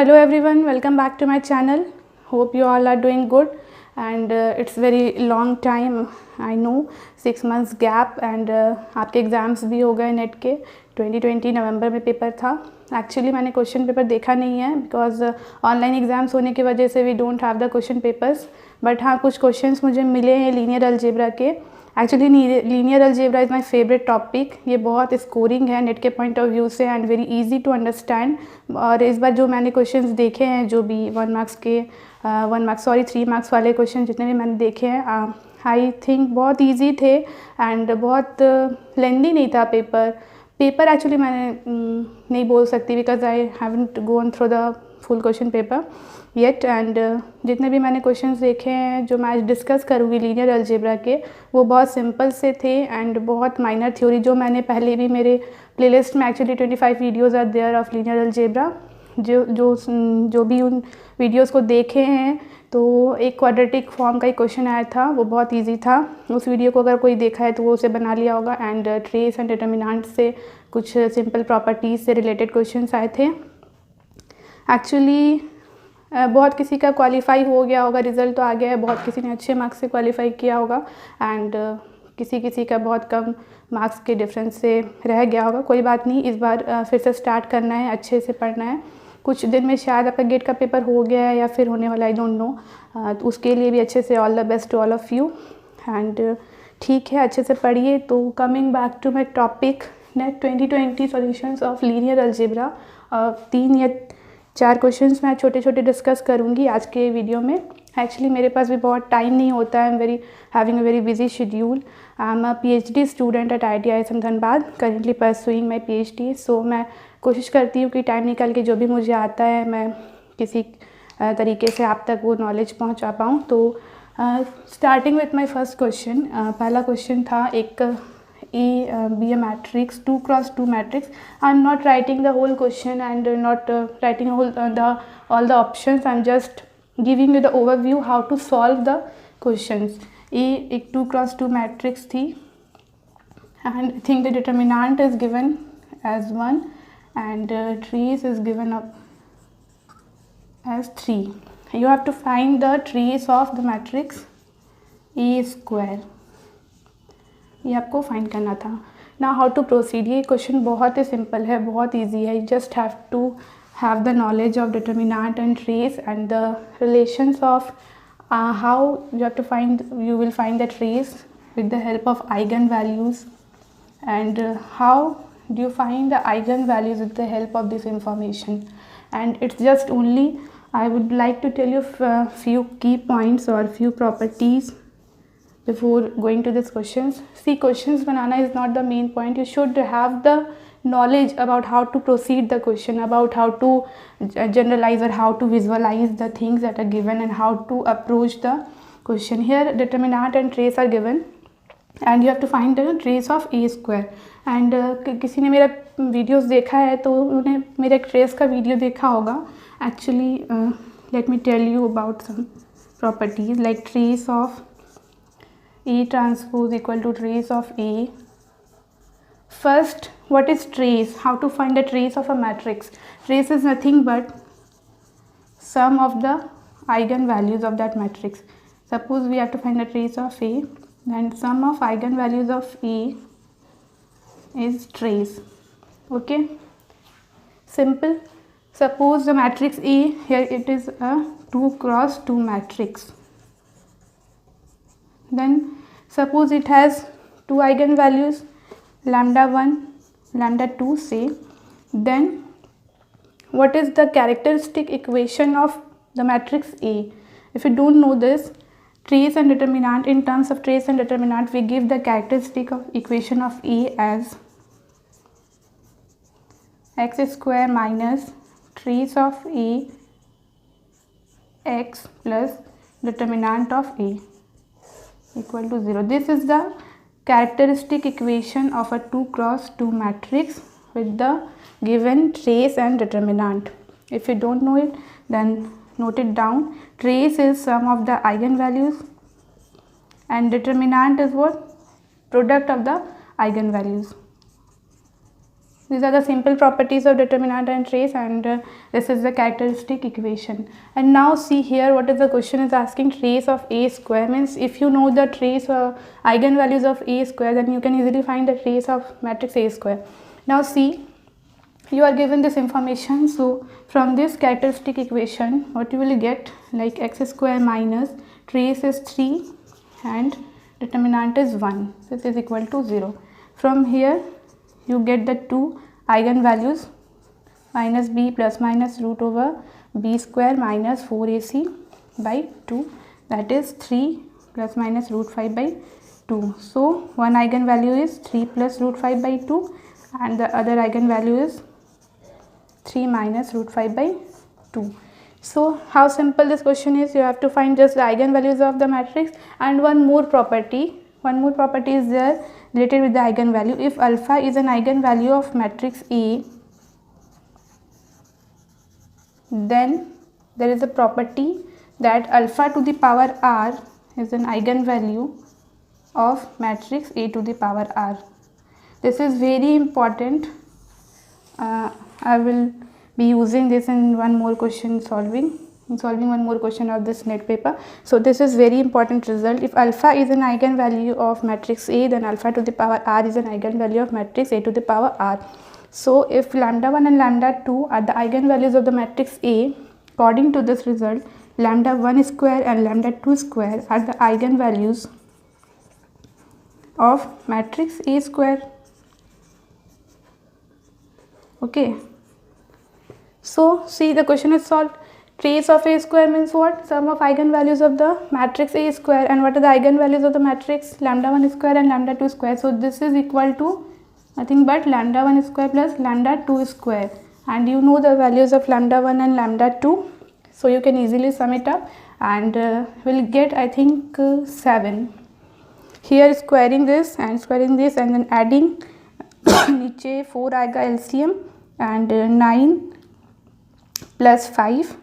Hello everyone, welcome back to my channel. Hope you all are doing good and it's very long time, I know, 6 months gap and आपके exams भी हो गए net के 2020 नवंबर में paper था. Actually मैंने question paper देखा नहीं है बिकॉज ऑनलाइन एग्ज़ाम्स होने की वजह से we don't have the question papers. But हाँ, कुछ क्वेश्चंस मुझे मिले हैं लीनियर अलजेब्रा के. Actually linear algebra is my favourite topic. ये बहुत स्कोरिंग है नेट के पॉइंट ऑफ व्यू से and very easy to understand. और इस बार जो मैंने क्वेश्चंस देखे हैं, जो भी 3 मार्क्स वाले क्वेश्चन जितने भी मैंने देखे हैं, आई थिंक बहुत इजी थे एंड बहुत लेंदी नहीं था पेपर एक्चुअली मैंने नहीं बोल सकती because I haven't gone through the full question paper yet. And जितने भी मैंने क्वेश्चंस देखे हैं जो मैं आज डिस्कस करूँगी लीनियर अलजेब्रा के, वो बहुत सिंपल से थे एंड बहुत माइनर थ्योरी जो मैंने पहले भी मेरे प्लेलिस्ट में actually 25 videos are there of linear algebra. जो भी उन वीडियोज़ को देखे हैं तो एक क्वाड्रेटिक फॉर्म का एक क्वेश्चन आया था, वो बहुत इजी था. उस वीडियो को अगर कोई देखा है तो वो उसे बना लिया होगा. एंड ट्रेस एंड डिटर्मिनेंट से कुछ सिंपल प्रॉपर्टीज़ से रिलेटेड क्वेश्चंस आए थे. एक्चुअली बहुत किसी का क्वालिफाई हो गया होगा, रिज़ल्ट तो आ गया है, बहुत किसी ने अच्छे मार्क्स से क्वालिफाई किया होगा एंड किसी का बहुत कम मार्क्स के डिफरेंस से रह गया होगा. कोई बात नहीं, इस बार फिर से स्टार्ट करना है, अच्छे से पढ़ना है. कुछ दिन में शायद आपका गेट का पेपर हो गया है या फिर होने वाला, आई डोंट नो. तो उसके लिए भी अच्छे से all the best to all of you. And ठीक है, अच्छे से पढ़िए. तो coming back to my topic, NET 2020 solutions of linear algebra. 3 या 4 क्वेश्चंस मैं छोटे छोटे डिस्कस करूँगी आज के वीडियो में. एक्चुअली मेरे पास भी बहुत टाइम नहीं होता है. I am having a very busy schedule. I am a PhD student at IITISM Dhanbad, currently pursuing my PhD. सो मैं कोशिश करती हूँ कि टाइम निकाल के जो भी मुझे आता है मैं किसी तरीके से आप तक वो नॉलेज पहुँचा पाऊँ. तो starting with my first question. पहला क्वेश्चन था एक be a matrix 2x2 matrix. I'm not writing the whole question and not writing all the options. I'm just giving you the overview how to solve the questions. एक 2x2 matrix थी and I think the determinant is given as 1 and trace is given up as 3. You have to find the trace of the matrix A square. ये आपको find करना था. ना how to proceed. ये question बहुत ही simple है, बहुत इजी है. You just have to have the knowledge of determinant and trace and the relations of how you have to find. You will find the trace with the help of eigen values and how do you find the eigen values with the help of this information. And it's just only, I would like to tell you few key points or few properties before going to these questions. See, questions banana is not the main point. You should have the knowledge about how to proceed the question, about how to generalize or how to visualize the things that are given and how to approach the question. Here determinant and trace are given and you have to find the trace of A square. And किसी ने मेरा videos देखा है तो उन्होंने मेरा एक trace का वीडियो देखा होगा. Actually let me tell you about some properties like trace of A transpose equal to trace of A. First, what is trace? How to find the trace of a matrix? Trace is nothing but sum of the eigen values of that matrix. Suppose we have to find the trace of A, then sum of eigen values of A is trace. Okay, simple. Suppose the matrix A, here it is a 2x2 matrix. Then suppose it has 2 eigen values, lambda 1, lambda 2 say. Then what is the characteristic equation of the matrix A? If you don't know this, trace and determinant, in terms of trace and determinant we give the characteristic of equation of A as x square minus trace of A x plus determinant of A equal to 0. This is the characteristic equation of a 2x2 matrix with the given trace and determinant. If you don't know it, then note it down. Trace is sum of the eigen values and determinant is what? Product of the eigen values. These are the simple properties of determinant and trace, and this is the characteristic equation. And now see here what is the question is asking. Trace of A square means if you know the trace eigenvalues of A square, then you can easily find the trace of matrix A square. Now see, you are given this information, so from this characteristic equation what you will get, like x square minus trace is 3 and determinant is 1, so it is equal to 0. From here you get the two eigenvalues, minus b plus minus root over b square minus 4ac by 2, that is 3 plus minus root 5 by 2. So one eigenvalue is 3 plus root 5 by 2 and the other eigenvalue is 3 minus root 5 by 2. So how simple this question is, you have to find just the eigenvalues of the matrix, and one more property is there related with the eigenvalue. If alpha is an eigenvalue of matrix A, then there is a property that alpha to the power r is an eigenvalue of matrix A to the power r. This is very important. I will be using this in one more question solving one more question of this net paper. So this is very important result. If alpha is an eigenvalue of matrix A, then alpha to the power r is an eigenvalue of matrix A to the power r. So if lambda 1 and lambda 2 are the eigenvalues of the matrix A, according to this result, lambda 1 square and lambda 2 square are the eigenvalues of matrix A square. Okay, so see, the question is solved. Trace of A square means what? Sum of eigenvalues of the matrix A square. And what are the eigenvalues of the matrix? Lambda 1 square and lambda 2 square. So this is equal to nothing but lambda 1 square plus lambda 2 square. And you know the values of lambda 1 and lambda 2. So you can easily sum it up and will get, I think, 7. Here squaring this and then adding नीचे 4 आएगा LCM and 9 plus 5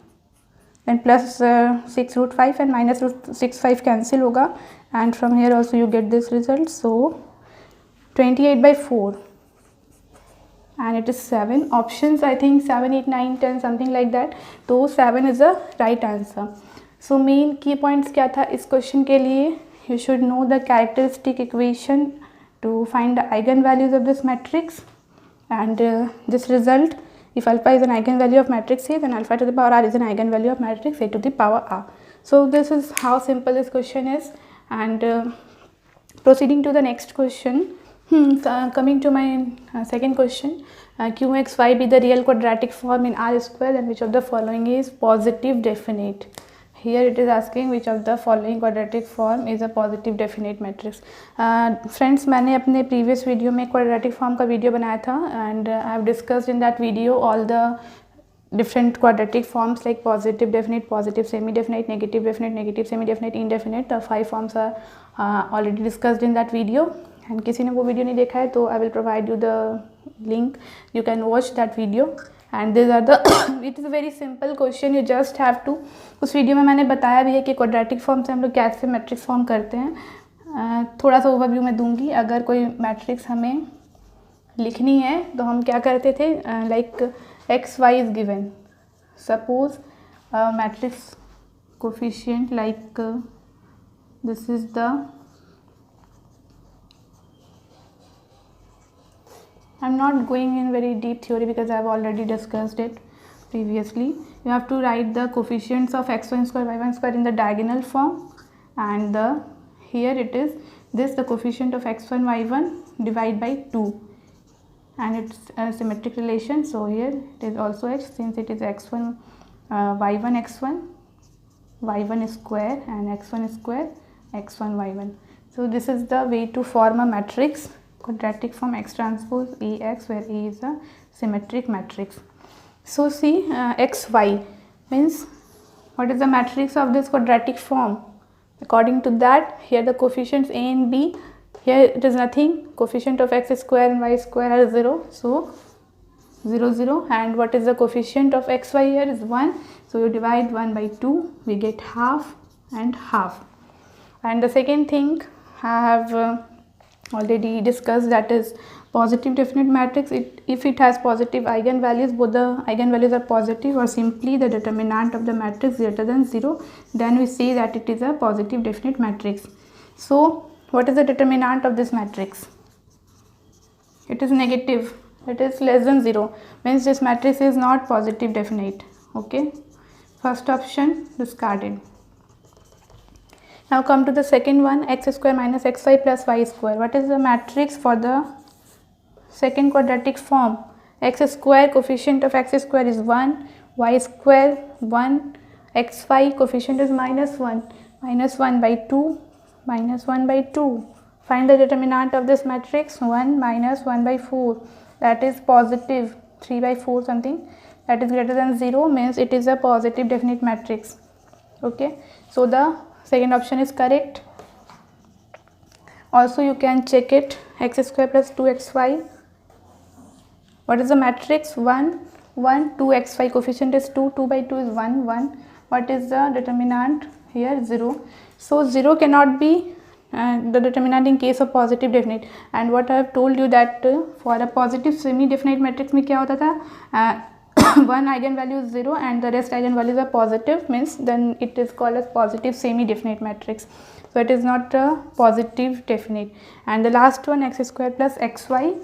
then plus 6 root 5 and minus root 6 5 cancel होगा, and from here also you get this result. So 28 by 4 and it is 7. Options I think 7, 8, 9, 10 something like that. तो 7 is the right answer. So main key points क्या था इस question के लिए? You should know the characteristic equation to find the eigenvalues of this matrix, and this result, if alpha is an eigenvalue of matrix A, then alpha to the power r is an eigenvalue of matrix A to the power r. So this is how simple this question is. And proceeding to the next question, coming to my second question, qxy be the real quadratic form in R square, then which of the following is positive definite? Here it is asking which of the following quadratic form is a positive definite matrix. Friends, मैंने अपने previous video में quadratic form का video बनाया था, and I have discussed in that video all the different quadratic forms like positive definite, positive semi-definite, negative definite, negative semi-definite, indefinite. The 5 forms are already discussed in that video. And किसी ने वो video नहीं देखा है तो I will provide you the link. You can watch that video. And these are the it is a very simple question. You just have to, उस video में मैंने बताया भी है कि क्वाड्रेटिक फॉर्म से हम लोग कैसे मैट्रिक्स फॉर्म करते हैं. थोड़ा सा ओवरव्यू मैं दूंगी. अगर कोई मैट्रिक्स हमें लिखनी है तो हम क्या करते थे, like X Y is given. Suppose matrix coefficient like this is the, I'm not going in very deep theory because I have already discussed it previously. You have to write the coefficients of x1 square y1 square in the diagonal form, and here it is this, the coefficient of x1 y1 divided by 2, and it's a symmetric relation. So here it is also x, since it is x1 y1 x1 y1 square and x1 square x1 y1. So this is the way to form a matrix quadratic form X transpose Ax, where A is a symmetric matrix. So see, xy means what is the matrix of this quadratic form? According to that, here the coefficients A and B, here it is nothing, coefficient of x square and y square are 0, so 0 0, and what is the coefficient of xy here is 1, so you divide 1 by 2, we get half and half. And the second thing I have already discussed, that is positive definite matrix. If it has positive eigenvalues, both the eigenvalues are positive or simply the determinant of the matrix greater than 0, then we say that it is a positive definite matrix. So what is the determinant of this matrix? It is negative, it is less than 0, means this matrix is not positive definite. Okay, first option discarded. Now come to the second one, x square minus xy plus y square. What is the matrix for the second quadratic form? X square, coefficient of x square is 1, y square 1, xy coefficient is -1, -1 by 2, -1 by 2. Find the determinant of this matrix. 1 minus 1 by 4, that is positive 3 by 4 something, that is greater than 0, means it is a positive definite matrix. Okay, so the second option is correct. Also you can check it, x square plus 2xy. What is the matrix? 1, 1, 2xy, coefficient is 2, 2 by 2 is 1, 1. What is the determinant here? 0. So 0 cannot be the determinant in case of positive definite. And what I have told you that for a positive semi definite matrix में क्या होता था, one eigenvalue is 0 and the rest eigenvalues are positive, means then it is called as positive semi definite matrix. So it is not a positive definite. And the last one, x square plus xy,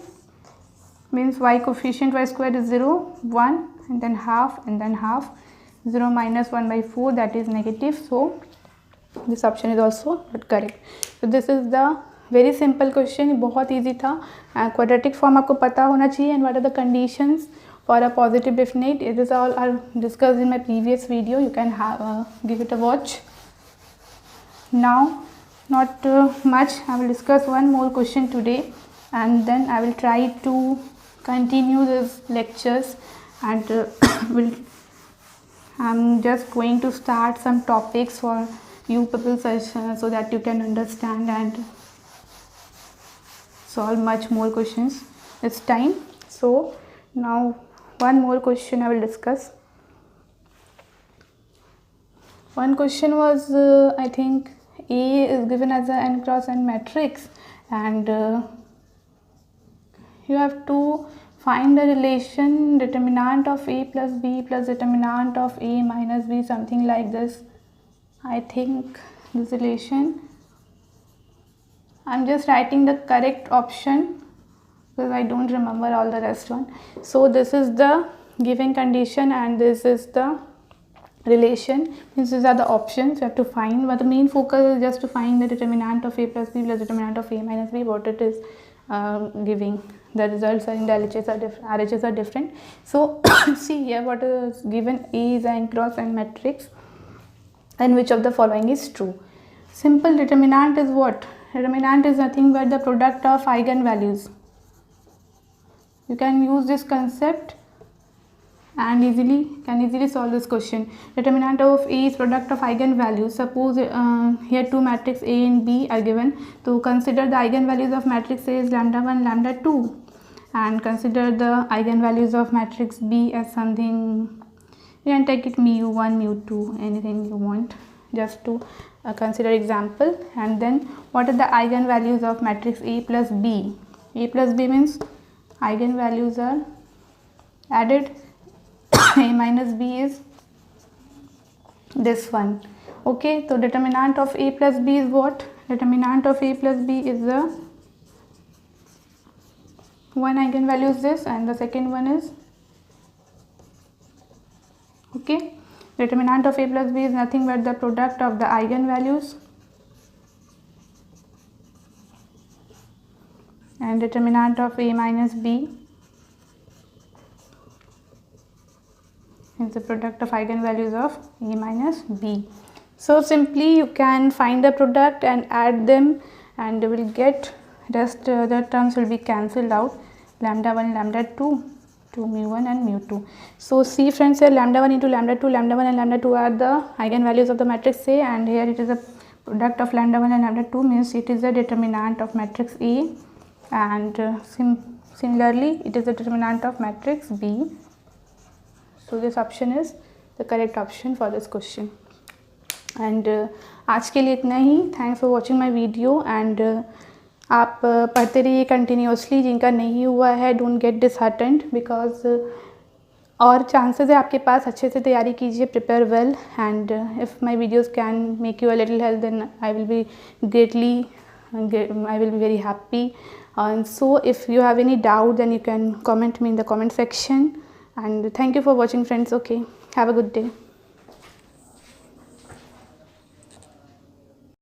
means y coefficient y square is 0, 1 and then half and then half. 0 minus 1 by 4, that is negative. So this option is also not correct. So this is the very simple question, बहुत easy था. Quadratic form आपको पता होना चाहिए, and what are the conditions for a positive definite. It is all are discussed in my previous video. You can have give it a watch. Now not much, I will discuss one more question today, and then I will try to continue these lectures, and I'm just going to start some topics for you people so that you can understand and solve much more questions this time. So now one more question I will discuss. One question was I think A is given as a n cross n matrix, and you have to find the relation determinant of A plus B plus determinant of A minus B, something like this. I think this relation, I'm just writing the correct option because I don't remember all the rest one. So this is the given condition and this is the relation, means these are the options you have to find, but the main focus is just to find the determinant of A plus B plus determinant of A minus B, what it is giving. The results are in the RHS are different. So see here what is given. A is n cross n matrix and which of the following is true. Simple determinant is what? Determinant is nothing but the product of eigenvalues. You can use this concept and easily solve this question. Determinant of A is product of eigenvalues. Suppose here two matrix A and B are given. So consider the eigenvalues of matrix A is lambda 1, lambda 2, and consider the eigenvalues of matrix B as something, you can take it mu1, mu2, anything you want, just to consider example. And then what are the eigenvalues of matrix A plus B? A plus B means eigenvalues are added. A minus B is this one. Okay, so determinant of A plus B is what? Determinant of A plus B is the one eigenvalue is this and the second one is, okay, determinant of A plus B is nothing but the product of the eigenvalues, and determinant of A minus B is the product of eigenvalues of A minus B. So simply you can find the product and add them and you will get rest the terms will be cancelled out. Lambda 1, lambda 2, mu1 and mu2. So see friends, here lambda 1 into lambda 2, lambda 1 and lambda 2 are the eigenvalues of the matrix A, and here it is a product of lambda 1 and lambda 2, means it is the determinant of matrix A, and similarly it is the determinant of matrix B. So this option is the correct option for this question. And आज के लिए इतना ही. Thanks for watching my video, and आप पढ़ते रहिए continuously, जिनका नहीं हुआ है डोंट गेट डिसहार्टेंड, बिकॉज और चांसेस है आपके पास, अच्छे से तैयारी कीजिए, prepare well, and if my videos can make you a little help then I will be greatly I will be very happy. And so if you have any doubt then you can comment me in the comment section, and thank you for watching friends. Okay, have a good day.